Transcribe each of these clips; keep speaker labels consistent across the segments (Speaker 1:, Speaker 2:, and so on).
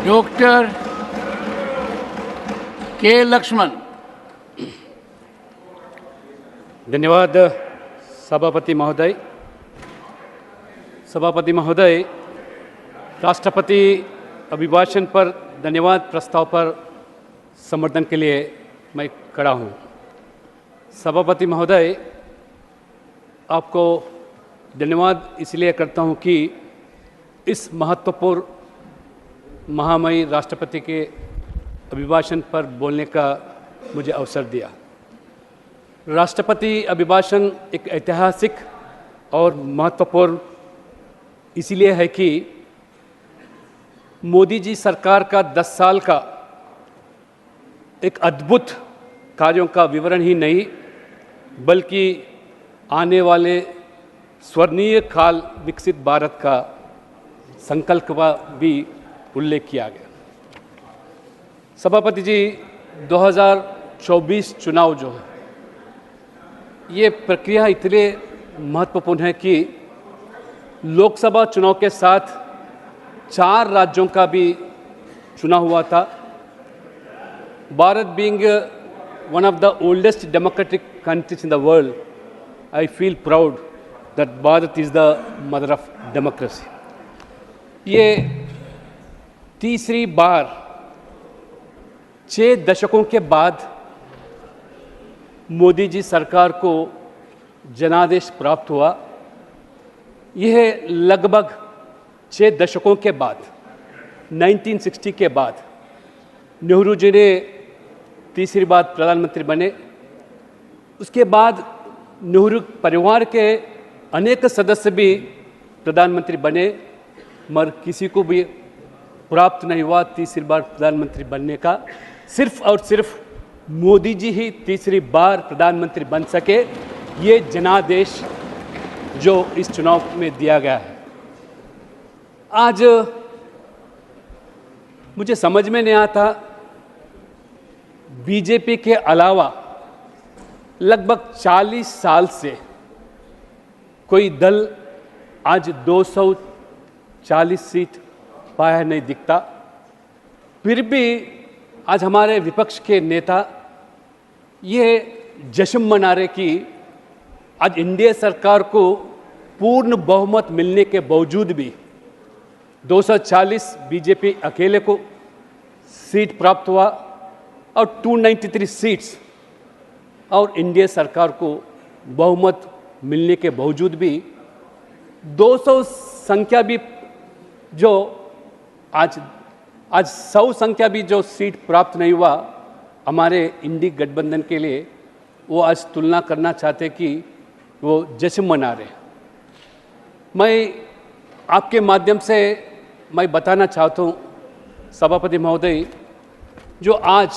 Speaker 1: Doctor के लक्ष्मण।
Speaker 2: धन्यवाद सभापति महोदय। राष्ट्रपति अभिभाषण पर धन्यवाद प्रस्ताव पर समर्थन के लिए मैं खड़ा हूँ। सभापति महोदय, आपको धन्यवाद इसलिए करता हूँ कि इस महत्वपूर्ण महामहिम राष्ट्रपति के अभिभाषण पर बोलने का मुझे अवसर दिया। राष्ट्रपति अभिभाषण एक ऐतिहासिक और महत्वपूर्ण इसलिए है कि मोदी जी सरकार का 10 साल का एक अद्भुत कार्यों का विवरण ही नहीं, बल्कि आने वाले स्वर्णीय काल विकसित भारत का संकल्प का भी उल्लेख किया गया। सभापति जी, 2024 चुनाव जो है, ये प्रक्रिया इतने महत्वपूर्ण है कि लोकसभा चुनाव के साथ 4 राज्यों का भी चुनाव हुआ था। Bharat being one of the oldest democratic countries in the world, I feel proud that Bharat is the mother of democracy. ये तीसरी बार 6 दशकों के बाद मोदी जी सरकार को जनादेश प्राप्त हुआ। यह लगभग 6 दशकों के बाद, 1960 के बाद नेहरू जी ने तीसरी बार प्रधानमंत्री बने। उसके बाद नेहरू परिवार के अनेक सदस्य भी प्रधानमंत्री बने, मगर किसी को भी प्राप्त नहीं हुआ तीसरी बार प्रधानमंत्री बनने का। सिर्फ और सिर्फ मोदी जी ही तीसरी बार प्रधानमंत्री बन सके, ये जनादेश जो इस चुनाव में दिया गया है। आज मुझे समझ में नहीं आता, बीजेपी के अलावा लगभग 40 साल से कोई दल आज 240 सीट पाया नहीं दिखता। फिर भी आज हमारे विपक्ष के नेता ये जश्न मना रहे कि आज एनडीए सरकार को पूर्ण बहुमत मिलने के बावजूद भी 240 बीजेपी अकेले को सीट प्राप्त हुआ और 293 सीट्स, और एनडीए सरकार को बहुमत मिलने के बावजूद भी 200 संख्या भी जो आज 100 संख्या भी जो सीट प्राप्त नहीं हुआ हमारे इंडी गठबंधन के लिए, वो आज तुलना करना चाहते कि वो जश्न मना रहे। मैं आपके माध्यम से मैं बताना चाहता हूँ सभापति महोदय, जो आज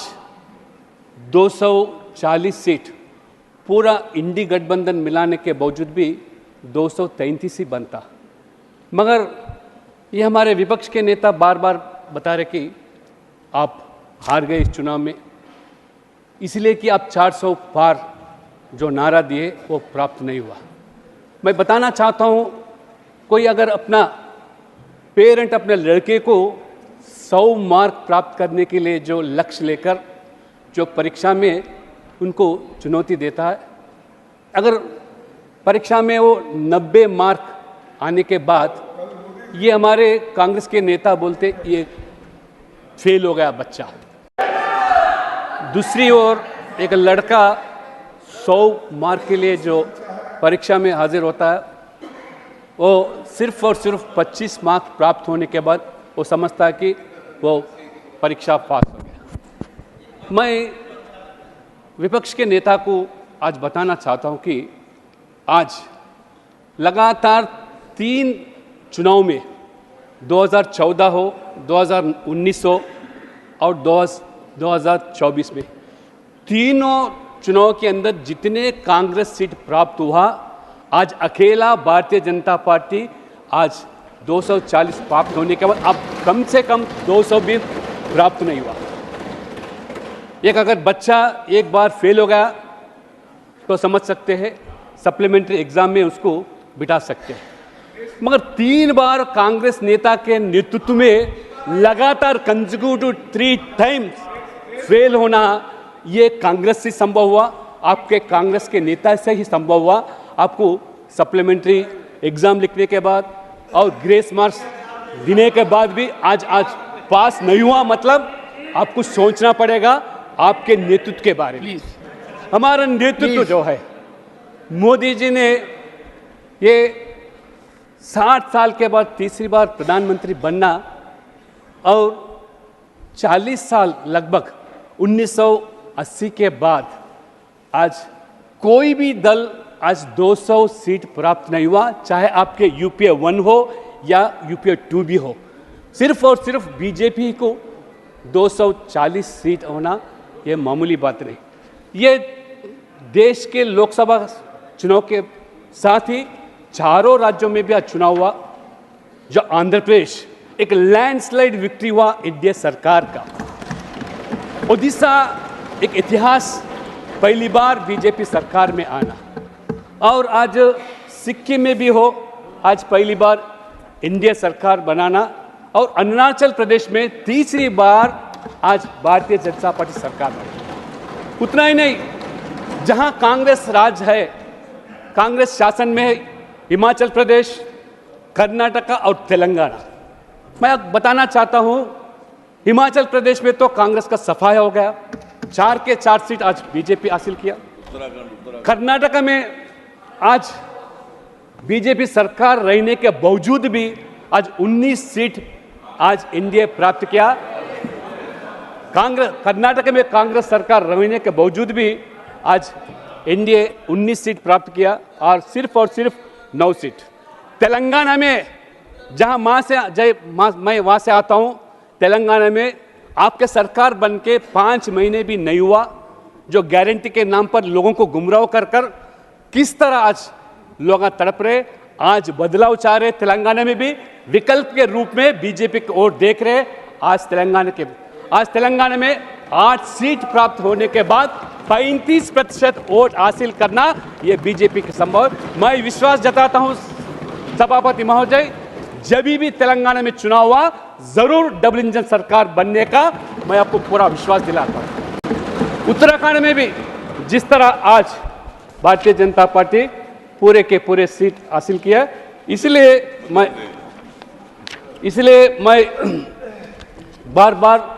Speaker 2: 240 सीट पूरा इंडी गठबंधन मिलाने के बावजूद भी 233 ही बनता, मगर ये हमारे विपक्ष के नेता बार बार बता रहे कि आप हार गए इस चुनाव में, इसलिए कि आप 400 पार जो नारा दिए वो प्राप्त नहीं हुआ। मैं बताना चाहता हूँ, कोई अगर अपना पेरेंट अपने लड़के को 100 मार्क प्राप्त करने के लिए जो लक्ष्य लेकर जो परीक्षा में उनको चुनौती देता है, अगर परीक्षा में वो 90 मार्क आने के बाद ये हमारे कांग्रेस के नेता बोलते ये फेल हो गया बच्चा। दूसरी ओर एक लड़का 100 मार्क के लिए जो परीक्षा में हाजिर होता है, वो सिर्फ और सिर्फ 25 मार्क प्राप्त होने के बाद वो समझता है कि वो परीक्षा पास हो गया। मैं विपक्ष के नेता को आज बताना चाहता हूँ कि आज लगातार 3 चुनाव में 2014 हो, 2019 हो और 2024 में, तीनों चुनाव के अंदर जितने कांग्रेस सीट प्राप्त हुआ, आज अकेला भारतीय जनता पार्टी आज 240 प्राप्त होने के बाद अब कम से कम 200 भी प्राप्त नहीं हुआ। एक अगर बच्चा एक बार फेल हो गया तो समझ सकते हैं सप्लीमेंट्री एग्जाम में उसको बिठा सकते हैं, मगर 3 बार कांग्रेस नेता के नेतृत्व में लगातार कंसेक्यूटिव 3 टाइम्स फेल होना, ये कांग्रेस से संभव हुआ, आपके कांग्रेस के नेता से ही संभव हुआ। आपको सप्लीमेंट्री एग्जाम लिखने के बाद और ग्रेस मार्क्स देने के बाद भी आज पास नहीं हुआ, मतलब आपको सोचना पड़ेगा आपके नेतृत्व के बारे में। हमारा नेतृत्व जो है, मोदी जी ने ये 60 साल के बाद तीसरी बार प्रधानमंत्री बनना और 40 साल लगभग 1980 के बाद आज कोई भी दल आज 200 सीट प्राप्त नहीं हुआ, चाहे आपके यूपीए 1 हो या यूपीए 2 भी हो। सिर्फ और सिर्फ बीजेपी को 240 सीट होना ये मामूली बात नहीं। ये देश के लोकसभा चुनाव के साथ ही चारों राज्यों में भी आज चुनाव हुआ। जो आंध्र प्रदेश एक लैंडस्लाइड विक्ट्री हुआ एनडीए सरकार का। ओडिशा एक इतिहास, पहली बार बीजेपी सरकार में आना। और आज सिक्किम में भी हो, आज पहली बार एनडीए सरकार बनाना। और अरुणाचल प्रदेश में तीसरी बार आज भारतीय जनता पार्टी सरकार बनी। उतना ही नहीं, जहां कांग्रेस राज है, कांग्रेस शासन में है, हिमाचल प्रदेश, कर्नाटका और तेलंगाना। मैं बताना चाहता हूं, हिमाचल प्रदेश में तो कांग्रेस का सफाया हो गया, 4 के 4 सीट आज बीजेपी हासिल किया। कर्नाटका में आज बीजेपी सरकार रहने के बावजूद भी आज 19 सीट आज एनडीए प्राप्त किया। कर्नाटक में कांग्रेस सरकार रहने के बावजूद भी आज एनडीए 19 सीट प्राप्त किया और सिर्फ 9 सीट। तेलंगाना में, जहां मैं वहां से आता हूं, तेलंगाना में आपके सरकार बन के 5 महीने भी नहीं हुआ, जो गारंटी के नाम पर लोगों को गुमराह कर किस तरह आज लोग तड़प रहे, आज बदलाव चाह रहे। तेलंगाना में भी विकल्प के रूप में बीजेपी की ओर देख रहे। आज तेलंगाना में 8 सीट प्राप्त होने के बाद 35% वोट हासिल करना यह बीजेपी के संभव। मैं विश्वास जताता हूं सभापति महोदय, जब भी तेलंगाना में चुनाव हुआ जरूर डबल इंजन सरकार बनने का मैं आपको पूरा विश्वास दिलाता हूं। उत्तराखंड में भी जिस तरह आज भारतीय जनता पार्टी पूरे के पूरे सीट हासिल किया, इसलिए मैं बार बार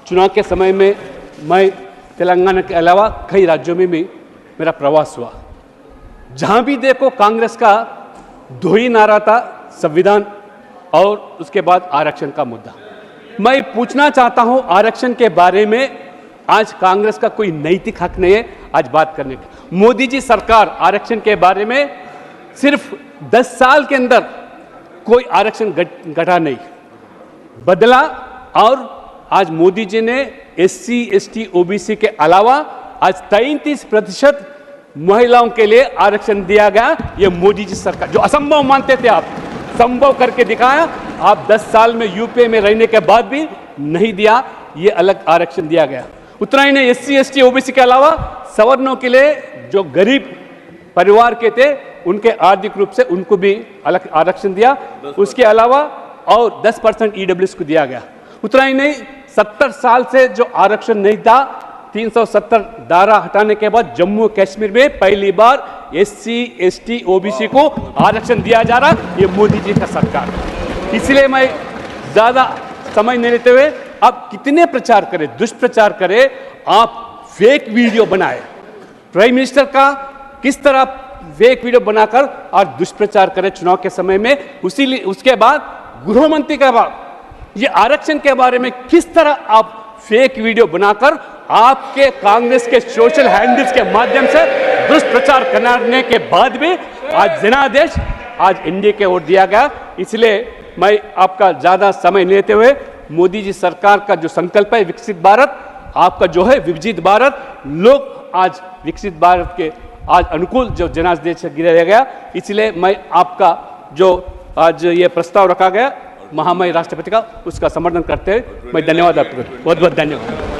Speaker 2: चुनाव के समय में मैं तेलंगाना के अलावा कई राज्यों में भी मेरा प्रवास हुआ। जहां भी देखो कांग्रेस का 2 ही नारा था, संविधान और उसके बाद आरक्षण का मुद्दा। मैं पूछना चाहता हूं आरक्षण के बारे में, आज कांग्रेस का कोई नैतिक हक नहीं है आज बात करने का। मोदी जी सरकार आरक्षण के बारे में सिर्फ 10 साल के अंदर कोई आरक्षण घटा नहीं, बदला। और आज मोदी जी ने एससी, एसटी, ओबीसी के अलावा आज 33% महिलाओं के लिए आरक्षण दिया गया। ये मोदी जी सरकार, जो असंभव मानते थे आप, संभव करके दिखाया। आप 10 साल में यूपीए में रहने के बाद भी नहीं दिया, ये अलग आरक्षण दिया गया। उतना ही नहीं, एससी, एसटी, ओबीसी के अलावा सवर्णों के लिए जो गरीब परिवार के थे उनके आर्थिक रूप से उनको भी अलग आरक्षण दिया। उसके अलावा और 10% ईडब्ल्यूएस को दिया गया। उतना ही नहीं, 70 साल से जो आरक्षण नहीं था, 370 धारा हटाने के बाद जम्मू कश्मीर में पहली बार एससी, एसटी, ओबीसी को आरक्षण दिया जा रहा। ये मोदी जी का सरकार। इसलिए मैं ज्यादा समय नहीं लेते हुए, आप कितने प्रचार करें, दुष्प्रचार करें, आप फेक वीडियो बनाए, प्राइम मिनिस्टर का किस तरह फेक वीडियो बनाकर और दुष्प्रचार करें चुनाव के समय में। उसके बाद गृह मंत्री के बाद ये आरक्षण के बारे में किस तरह आप फेक वीडियो बनाकर आपके कांग्रेस के सोशल हैंडल्स के माध्यम से दुष्प्रचार करने के बाद भी आज जनादेश आज एनडीए के ओर दिया गया। इसलिए मैं आपका ज्यादा समय लेते हुए, मोदी जी सरकार का जो संकल्प है विकसित भारत, आपका जो है विभाजित भारत, लोग आज विकसित भारत के आज अनुकूल जो जनादेश गिराया गया। इसलिए मैं आपका जो आज ये प्रस्ताव रखा गया महामहिम राष्ट्रपति का, उसका समर्थन करते हुए मैं धन्यवाद आपको बहुत बहुत धन्यवाद।